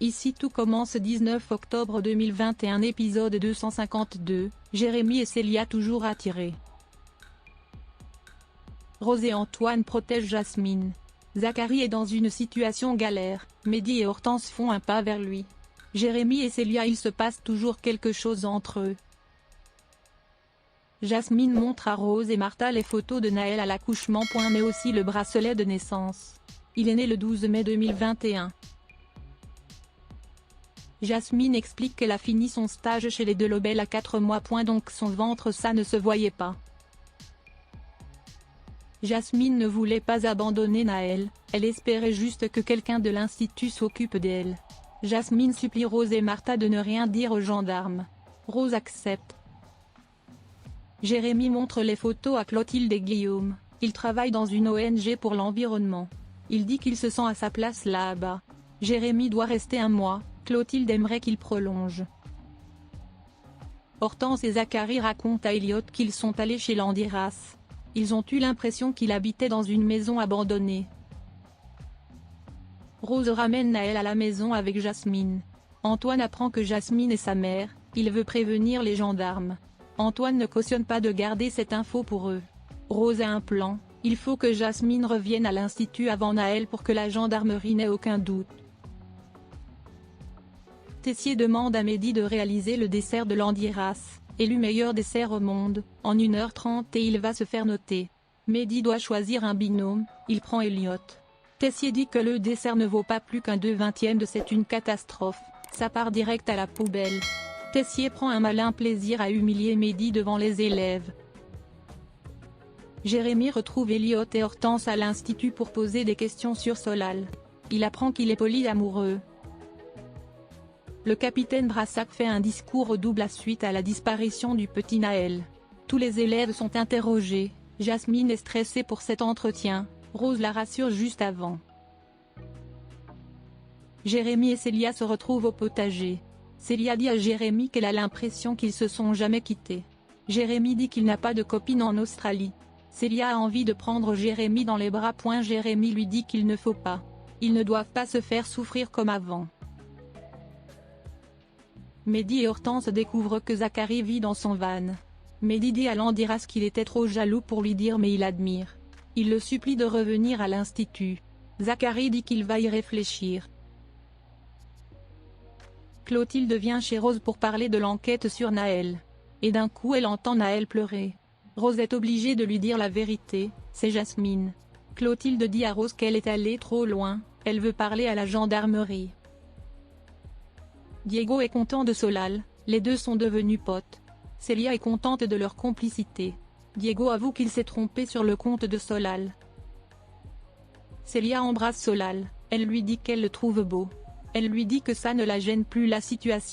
Ici tout commence 19 octobre 2021 épisode 252, Jérémy et Célia toujours attirés. Rose et Antoine protègent Jasmine. Zacharie est dans une situation galère, Mehdi et Hortense font un pas vers lui. Jérémy et Célia, il se passe toujours quelque chose entre eux. Jasmine montre à Rose et Martha les photos de Naël à l'accouchement. Mais aussi le bracelet de naissance. Il est né le 12 mai 2021. Jasmine explique qu'elle a fini son stage chez les Delobel à 4 mois. Donc son ventre ça ne se voyait pas. Jasmine ne voulait pas abandonner Naël, elle espérait juste que quelqu'un de l'institut s'occupe d'elle. Jasmine supplie Rose et Martha de ne rien dire aux gendarmes. Rose accepte. Jérémy montre les photos à Clotilde et Guillaume, il travaille dans une ONG pour l'environnement. Il dit qu'il se sent à sa place là-bas. Jérémy doit rester un mois, Clotilde aimerait qu'il prolonge. Hortense et Zacharie racontent à Elliot qu'ils sont allés chez Landiras. Ils ont eu l'impression qu'il habitait dans une maison abandonnée. Rose ramène Naël à la maison avec Jasmine. Antoine apprend que Jasmine est sa mère, il veut prévenir les gendarmes. Antoine ne cautionne pas de garder cette info pour eux. Rose a un plan, il faut que Jasmine revienne à l'institut avant Naël pour que la gendarmerie n'ait aucun doute. Tessier demande à Mehdi de réaliser le dessert de Landiras, élu meilleur dessert au monde, en 1h30 et il va se faire noter. Mehdi doit choisir un binôme, il prend Elliot. Tessier dit que le dessert ne vaut pas plus qu'un 2/20 de c'est une catastrophe, ça part direct à la poubelle. Tessier prend un malin plaisir à humilier Mehdi devant les élèves. Jérémy retrouve Elliot et Hortense à l'institut pour poser des questions sur Solal. Il apprend qu'il est polyamoureux. Le capitaine Brassac fait un discours au double à suite à la disparition du petit Naël. Tous les élèves sont interrogés, Jasmine est stressée pour cet entretien, Rose la rassure juste avant. Jérémy et Célia se retrouvent au potager. Célia dit à Jérémy qu'elle a l'impression qu'ils se sont jamais quittés. Jérémy dit qu'il n'a pas de copine en Australie. Célia a envie de prendre Jérémy dans les bras. Jérémy lui dit qu'il ne faut pas. Ils ne doivent pas se faire souffrir comme avant. Mehdi et Hortense découvrent que Zacharie vit dans son van. Mehdi dit à Landiras qu'il était trop jaloux pour lui dire mais il admire. Il le supplie de revenir à l'institut. Zacharie dit qu'il va y réfléchir. Clotilde vient chez Rose pour parler de l'enquête sur Naël. Et d'un coup elle entend Naël pleurer. Rose est obligée de lui dire la vérité, c'est Jasmine. Clotilde dit à Rose qu'elle est allée trop loin, elle veut parler à la gendarmerie. Diego est content de Solal, les deux sont devenus potes. Célia est contente de leur complicité. Diego avoue qu'il s'est trompé sur le compte de Solal. Célia embrasse Solal, elle lui dit qu'elle le trouve beau. Elle lui dit que ça ne la gêne plus la situation.